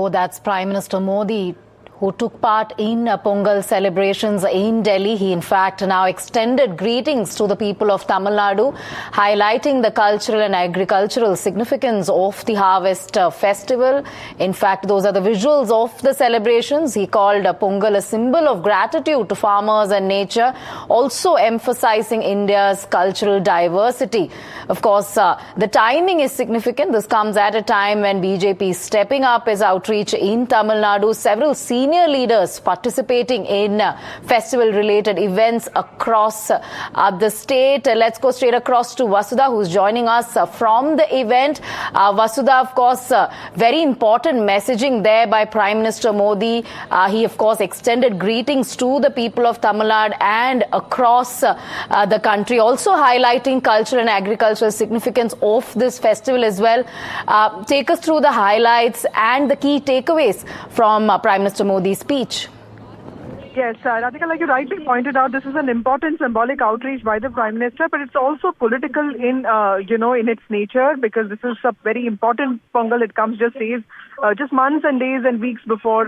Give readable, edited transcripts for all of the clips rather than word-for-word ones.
Oh, that's Prime Minister Modi, who took part in Pongal celebrations in Delhi. He, in fact, now extended greetings to the people of Tamil Nadu, highlighting the cultural and agricultural significance of the harvest festival. In fact, those are the visuals of the celebrations. He called Pongal a symbol of gratitude to farmers and nature, also emphasizing India's cultural diversity. Of course, the timing is significant. This comes at a time when BJP is stepping up its outreach in Tamil Nadu. Several senior leaders participating in festival-related events across the state. Let's go straight across to Vasudha, who's joining us from the event. Vasudha, of course, very important messaging there by Prime Minister Modi. He, of course, extended greetings to the people of Tamil Nadu and across the country, also highlighting cultural and agricultural significance of this festival as well. Take us through the highlights and the key takeaways from Prime Minister Modi's speech. Yes, Radhika, like you rightly pointed out, this is an important symbolic outreach by the Prime Minister, but it's also political in its nature, because this is a very important Pongal. It comes just months and days and weeks before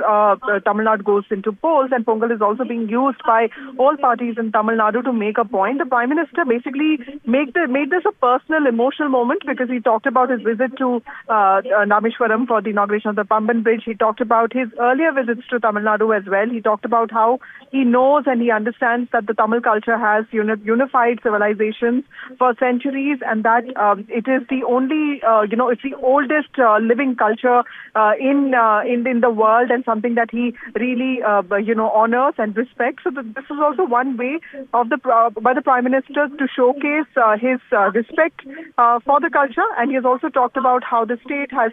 Tamil Nadu goes into polls, and Pongal is also being used by all parties in Tamil Nadu to make a point. The Prime Minister basically made this a personal, emotional moment, because he talked about his visit to Rameshwaram for the inauguration of the Pamban Bridge. He talked about his earlier visits to Tamil Nadu as well. He talked about how he knows and he understands that the Tamil culture has unified civilizations for centuries, and that it is the only, it's the oldest living culture in the world, and something that he really honors and respects. So this is also one way of by the Prime Minister to showcase his respect for the culture. And he has also talked about how the state has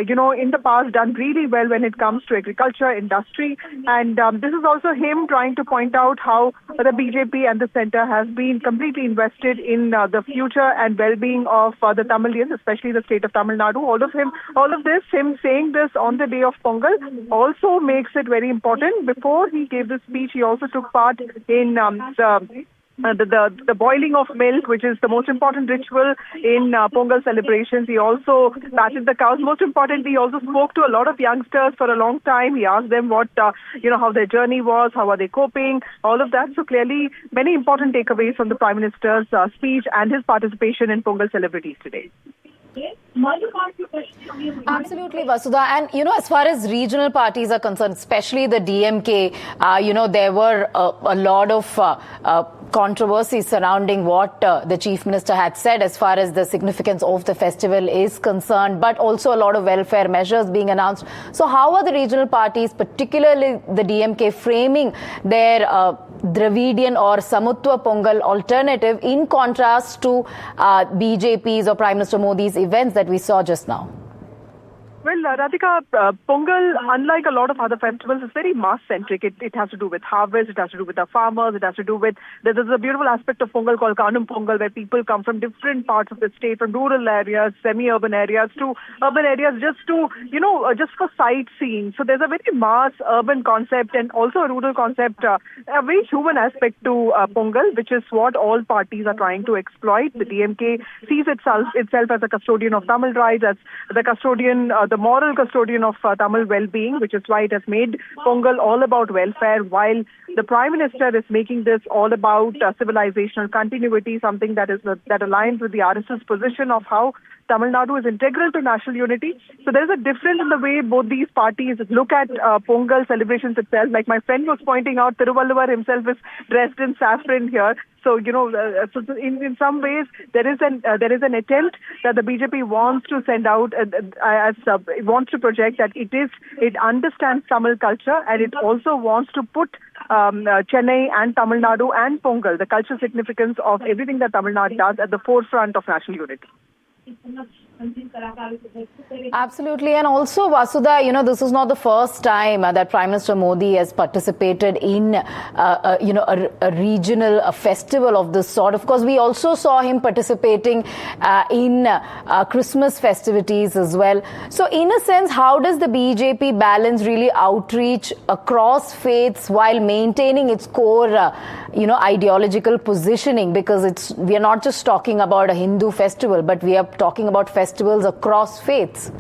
in the past done really well when it comes to agriculture, industry, and this is also him trying to point out how the BJP and the centre has been completely invested in the future and well-being of the Tamilians, especially the state of Tamil Nadu. All of this, him saying this on the day of Pongal, also makes it very important. Before he gave this speech, he also took part in the boiling of milk, which is the most important ritual in Pongal celebrations. He also patted the cows. Most importantly, he also spoke to a lot of youngsters for a long time. He asked them what, how their journey was, how are they coping, all of that. So clearly, many important takeaways from the Prime Minister's speech and his participation in Pongal celebrities today. Absolutely, Vasudha. And, as far as regional parties are concerned, especially the DMK, there were a lot of controversy surrounding what the Chief Minister had said as far as the significance of the festival is concerned, but also a lot of welfare measures being announced. So how are the regional parties, particularly the DMK, framing their Dravidian or Samutwa Pongal alternative in contrast to BJP's or Prime Minister Modi's events that we saw just now? Well, Radhika, Pongal, unlike a lot of other festivals, is very mass-centric. It has to do with harvest, it has to do with the farmers, it has to do with... There's a beautiful aspect of Pongal called Kanum Pongal, where people come from different parts of the state, from rural areas, semi-urban areas, to urban areas, just for sightseeing. So there's a very mass urban concept and also a rural concept, a very human aspect to Pongal, which is what all parties are trying to exploit. The DMK sees itself as a custodian of Tamil rights, as the custodian, the moral custodian of Tamil well-being, which is why it has made Pongal all about welfare, while the Prime Minister is making this all about civilizational continuity, something that aligns with the RSS position of how Tamil Nadu is integral to national unity. So there is a difference in the way both these parties look at Pongal celebrations itself. Like my friend was pointing out, Thiruvalluvar himself is dressed in saffron here. So, in some ways, there is an attempt that the BJP wants to send out, it wants to project that it understands Tamil culture, and it also wants to put Chennai and Tamil Nadu and Pongal, the cultural significance of everything that Tamil Nadu does, at the forefront of national unity. Absolutely. And also, Vasudha, this is not the first time that Prime Minister Modi has participated in, a regional festival of this sort. Of course, we also saw him participating in Christmas festivities as well. So, in a sense, how does the BJP balance really outreach across faiths while maintaining its core, ideological positioning? Because we are not just talking about a Hindu festival, but we are talking about festivals across faiths.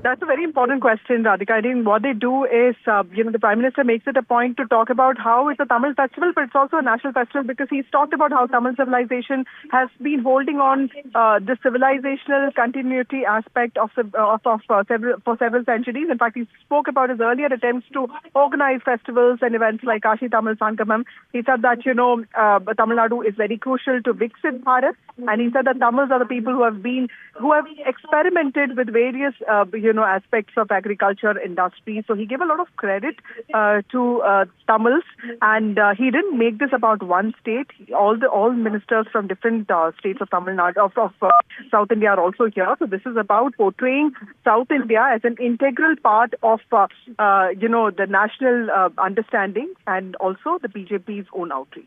That's a very important question, Radhika. I think what they do is, the Prime Minister makes it a point to talk about how it's a Tamil festival, but it's also a national festival because he's talked about how Tamil civilization has been holding on the civilizational continuity aspect of several centuries. In fact, he spoke about his earlier attempts to organize festivals and events like Kashi Tamil Sangamam. He said that, Tamil Nadu is very crucial to Viksit Bharat, and he said that Tamils are the people who have experimented with various, aspects of agriculture industry. So he gave a lot of credit to Tamils, and he didn't make this about one state. All ministers from different states of Tamil Nadu, of South India, are also here. So this is about portraying South India as an integral part of, the national understanding and also the BJP's own outreach.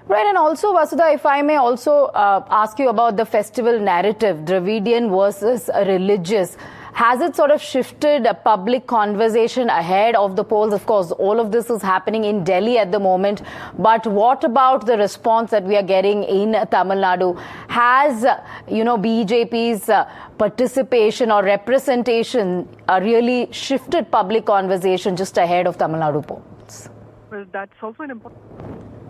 Right, and also, Vasudha, if I may also ask you about the festival narrative, Dravidian versus religious. Has it sort of shifted a public conversation ahead of the polls? Of course, all of this is happening in Delhi at the moment. But what about the response that we are getting in Tamil Nadu? Has, BJP's participation or representation really shifted public conversation just ahead of Tamil Nadu polls? Well, that's also an important...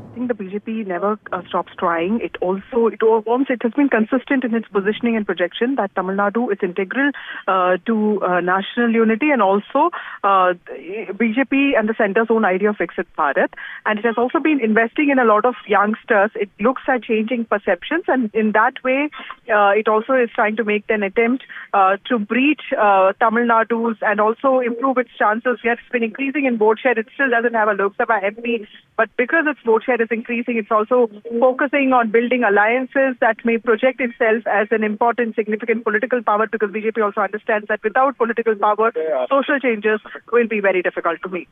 I think the BJP never stops trying. It has been consistent in its positioning and projection that Tamil Nadu is integral to national unity, and also BJP and the centre's own idea of Viksit Bharat. And it has also been investing in a lot of youngsters. It looks at changing perceptions, and in that way, it also is trying to make an attempt to breach Tamil Nadu's and also improve its chances. Yes, it's been increasing in vote share. It still doesn't have a Lok Sabha MP, but because its vote share is increasing, it's also focusing on building alliances that may project itself as an important, significant political power, because BJP also understands that without political power, social changes will be very difficult to make.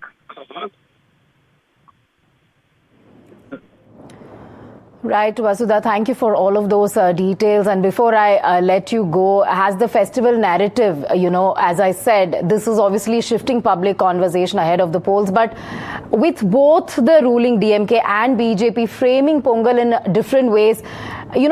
Right, Vasudha, thank you for all of those details. And before I let you go, has the festival narrative, as I said, this is obviously shifting public conversation ahead of the polls. But with both the ruling DMK and BJP framing Pongal in different ways,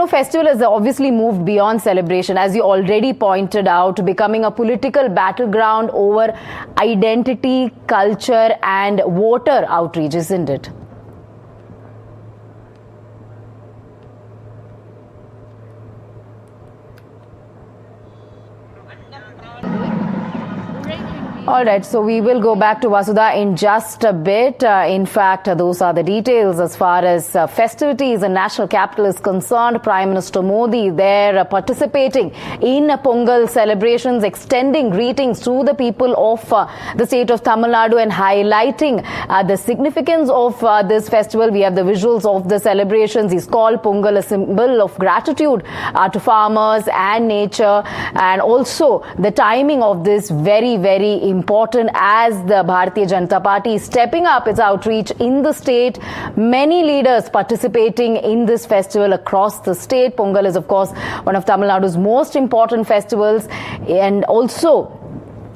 festival has obviously moved beyond celebration, as you already pointed out, becoming a political battleground over identity, culture, and voter outreach, isn't it? All right, so we will go back to Vasudha in just a bit. In fact, those are the details as far as festivities in national capital is concerned. Prime Minister Modi there participating in Pongal celebrations, extending greetings to the people of the state of Tamil Nadu and highlighting the significance of this festival. We have the visuals of the celebrations. He's called Pongal a symbol of gratitude to farmers and nature, and also the timing of this very, very important as the Bharatiya Janata Party is stepping up its outreach in the state. Many leaders participating in this festival across the state. Pongal is, of course, one of Tamil Nadu's most important festivals, and also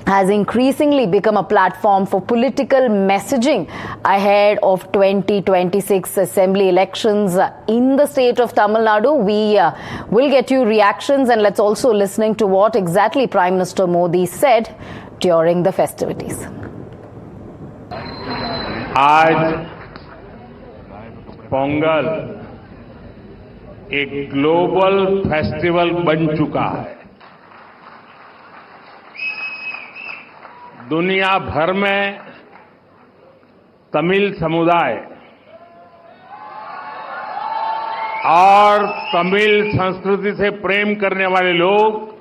has increasingly become a platform for political messaging ahead of 2026 assembly elections in the state of Tamil Nadu. We will get you reactions, and let's also listening to what exactly Prime Minister Modi said during the festivities. आज पोंगल एक global festival बन चुका है। दुनिया भर में तमिल समुदाय और तमिल संस्कृति से प्रेम करने वाले लोग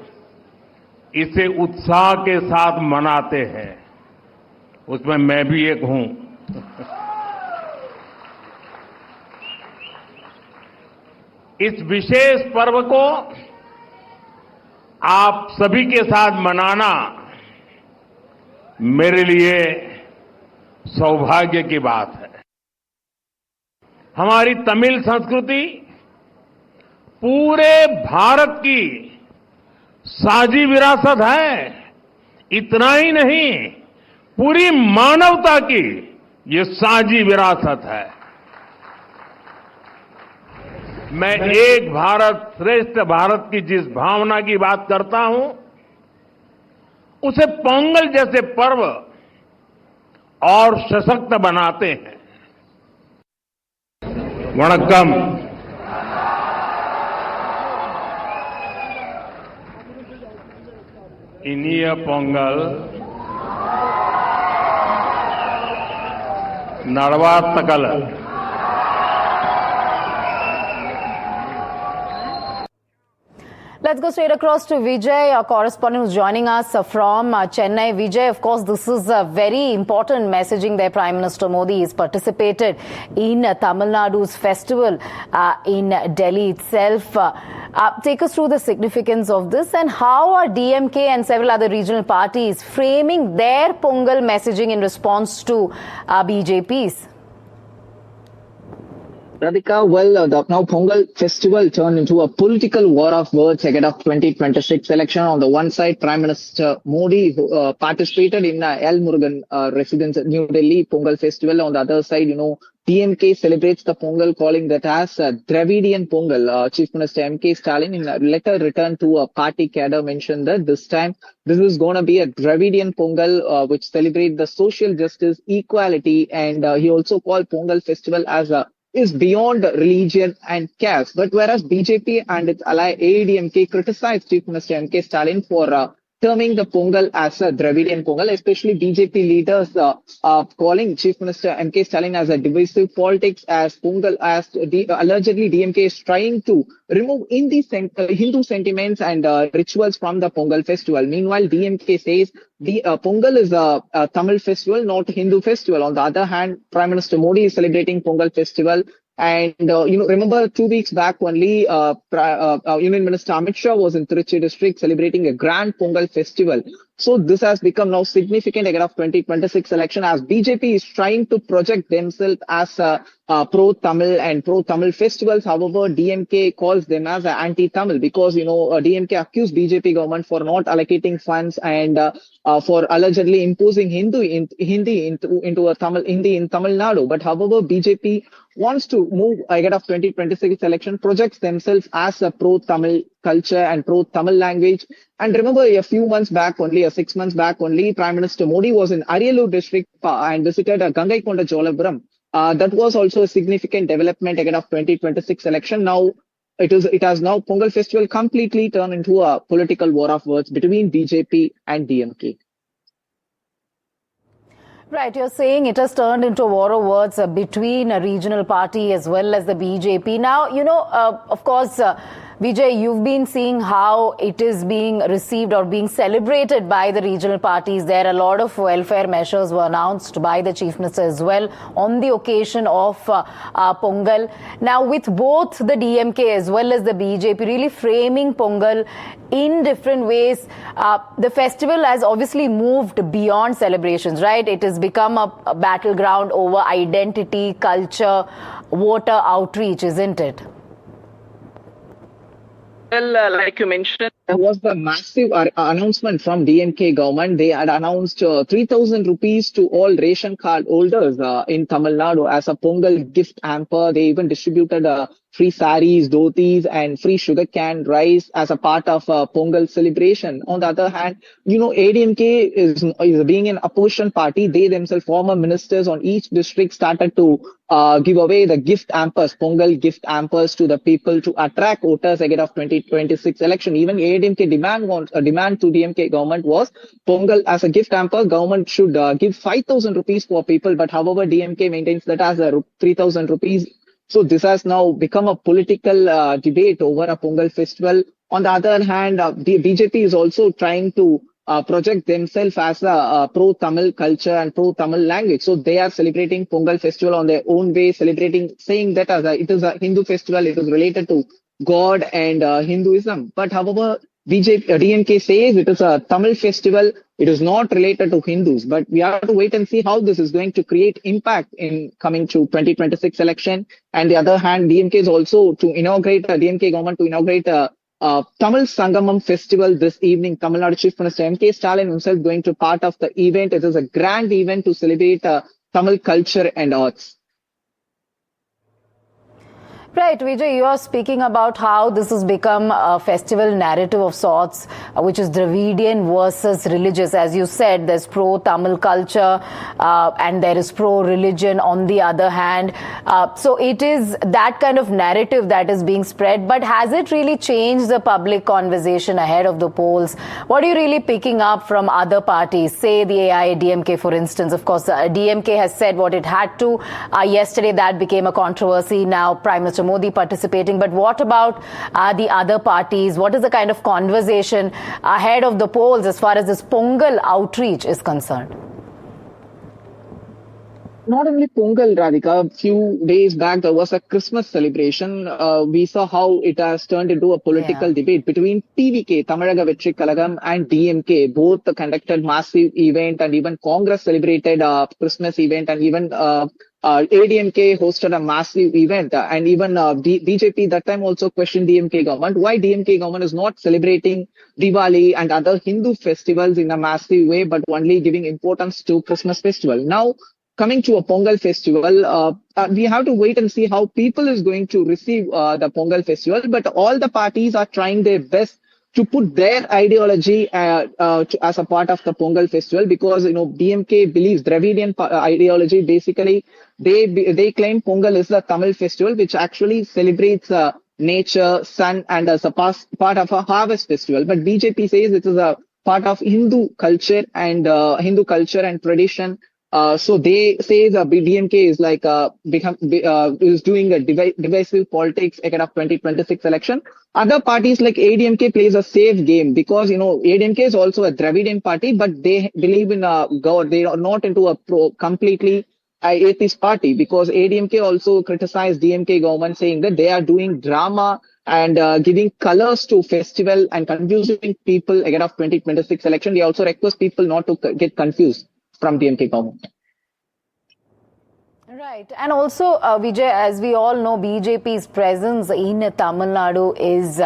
इसे उत्साह के साथ मनाते हैं। उसमें मैं भी एक हूं। इस विशेष पर्व को आप सभी के साथ मनाना मेरे लिए सौभाग्य की बात है। हमारी तमिल संस्कृति पूरे भारत की साझी विरासत है। इतना ही नहीं, पूरी मानवता की ये साझी विरासत है। मैं एक भारत श्रेष्ठ भारत की जिस भावना की बात करता हूं, उसे पोंगल जैसे पर्व और सशक्त बनाते हैं। वणक्कम। इनिय Pongal नड़वात्तकल। Let's go straight across to Vijay, our correspondent who's joining us from Chennai. Vijay, of course, this is a very important messaging there. Prime Minister Modi has participated in Tamil Nadu's festival in Delhi itself. Take us through the significance of this and how are DMK and several other regional parties framing their Pongal messaging in response to BJP's? Radhika, well, the now Pongal festival turned into a political war of words ahead of 2026 election. On the one side, Prime Minister Modi who, participated in L. Murugan residence at New Delhi Pongal festival. On the other side, DMK celebrates the Pongal, calling that as Dravidian Pongal. Chief Minister M.K. Stalin, in a letter returned to a party cadre, mentioned that this time this is going to be a Dravidian Pongal, which celebrates the social justice, equality, and he also called Pongal festival as a is beyond religion and caste. But whereas BJP and its ally AIDMK criticized Chief Minister M.K. Stalin for terming the Pongal as a Dravidian Pongal, especially BJP leaders calling Chief Minister M.K. Stalin as a divisive politics, as Pongal, as allegedly DMK is trying to remove Hindu sentiments and rituals from the Pongal festival. Meanwhile, DMK says the Pongal is a Tamil festival, not Hindu festival. On the other hand, Prime Minister Modi is celebrating Pongal festival. And, remember 2 weeks back only, Union Minister Amit Shah was in Trichy district celebrating a grand Pongal festival. So this has become now significant ahead of 2026 election as BJP is trying to project themselves as pro-Tamil and pro-Tamil festivals. However, DMK calls them as anti-Tamil because, DMK accused BJP government for not allocating funds and for allegedly imposing Hindi into a Hindi in Tamil Nadu. But however, BJP wants to move ahead of 2026 election, projects themselves as a pro-Tamil culture and pro-Tamil language. And remember, a few months back only, 6 months back only, Prime Minister Modi was in Ariyalur district and visited Gangaikonda Jolapuram. That was also a significant development ahead of 2026 election. Now, it has now Pongal festival completely turned into a political war of words between BJP and DMK. Right, you're saying it has turned into a war of words between a regional party as well as the BJP. Now, of course, Vijay, you've been seeing how it is being received or being celebrated by the regional parties. There are a lot of welfare measures were announced by the Chief Minister as well on the occasion of Pongal. Now, with both the DMK as well as the BJP really framing Pongal in different ways, the festival has obviously moved beyond celebrations, right? It has become a battleground over identity, culture, voter outreach, isn't it? Well, like you mentioned, there was the massive announcement from DMK government. They had announced 3,000 rupees to all ration card holders in Tamil Nadu as a Pongal gift hamper. They even distributed free saris, dhotis, and free sugar cane rice as a part of Pongal celebration. On the other hand, ADMK is being an opposition party. They themselves, former ministers on each district, started to give away the gift hampers, Pongal gift hampers to the people to attract voters ahead of 2026 election. Even ADMK demand to DMK government was Pongal as a gift hamper. Government should give 5,000 rupees for people, but however, DMK maintains that as a 3,000 rupees. So this has now become a political debate over a Pongal festival. On the other hand, the BJP is also trying to project themselves as a pro-Tamil culture and pro-Tamil language. So they are celebrating Pongal festival on their own way, saying that it is a Hindu festival, it is related to God and Hinduism. But however, DMK says it is a Tamil festival. It is not related to Hindus, but we have to wait and see how this is going to create impact in coming to 2026 election. And the other hand, DMK is also DMK government to inaugurate a Tamil Sangamam festival this evening. Tamil Nadu Chief Minister M.K. Stalin himself going to part of the event. It is a grand event to celebrate Tamil culture and arts. Right, Vijay, you are speaking about how this has become a festival narrative of sorts, which is Dravidian versus religious. As you said, there's pro-Tamil culture and there is pro-religion on the other hand. So it is that kind of narrative that is being spread. But has it really changed the public conversation ahead of the polls? What are you really picking up from other parties? Say the AIADMK, for instance. Of course, DMK has said what it had to. Yesterday, that became a controversy. Now, Prime Minister Modi participating. But what about the other parties? What is the kind of conversation ahead of the polls as far as this Pongal outreach is concerned? Not only Pongal, Radhika, a few days back there was a Christmas celebration. We saw how it has turned into a political debate between TVK, Tamaraga Vetri Kalagam, and DMK. Both conducted massive event, and even Congress celebrated a Christmas event, and even ADMK hosted a massive event, and even BJP that time also questioned DMK government why DMK government is not celebrating Diwali and other Hindu festivals in a massive way, but only giving importance to Christmas festival. Now, coming to a Pongal festival, we have to wait and see how people is going to receive the Pongal festival. But all the parties are trying their best to put their ideology as a part of the Pongal festival, because DMK believes Dravidian ideology. Basically, they claim Pongal is the Tamil festival, which actually celebrates nature, sun, and as a part of a harvest festival. But BJP says it is a part of Hindu culture and tradition. So they say the DMK is like is doing a divisive politics ahead of 2026 election. Other parties like ADMK plays a safe game, because ADMK is also a Dravidian party, but they believe in God. They are not into a completely atheist party, because ADMK also criticized DMK government, saying that they are doing drama and giving colors to festival and confusing people ahead of 2026 election. They also request people not to get confused from DMK government. Right. And also, Vijay, as we all know, BJP's presence in Tamil Nadu is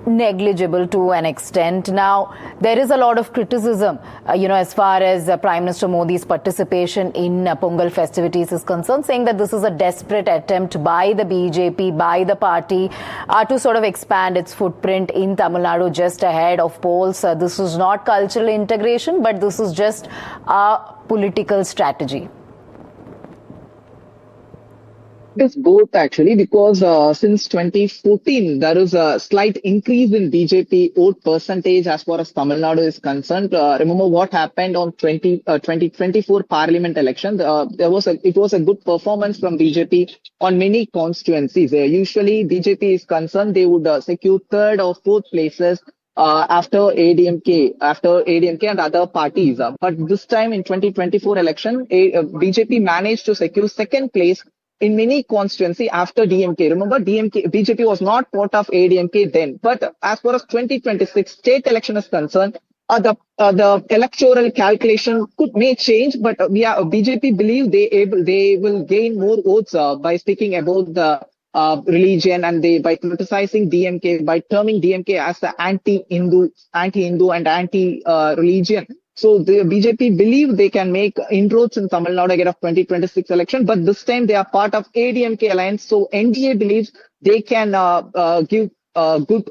negligible to an extent. Now, there is a lot of criticism, as far as Prime Minister Modi's participation in Pongal festivities is concerned, saying that this is a desperate attempt by the BJP, by the party, to sort of expand its footprint in Tamil Nadu just ahead of polls. This is not cultural integration, but this is just a political strategy. It is both actually, because since 2014, there is a slight increase in BJP vote percentage as far as Tamil Nadu is concerned. Remember what happened on 2024 parliament election. It was a good performance from BJP on many constituencies. Usually BJP is concerned, they would secure third or fourth places after ADMK and other parties. But this time in 2024 election, BJP managed to secure second place in many constituency after DMK. Remember, BJP was not part of ADMK then. But as far as 2026 state election is concerned, the electoral calculation may change, but BJP believe they will gain more votes by speaking about the religion, and by criticizing DMK, by terming DMK as the anti-Hindu and anti-religion. So the BJP believe they can make inroads in Tamil Nadu ahead of 2026 election, but this time they are part of ADMK alliance. So NDA believes they can give good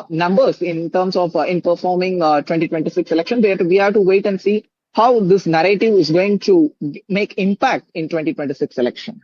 numbers in terms of in performing 2026 election. We have to wait and see how this narrative is going to make impact in 2026 election.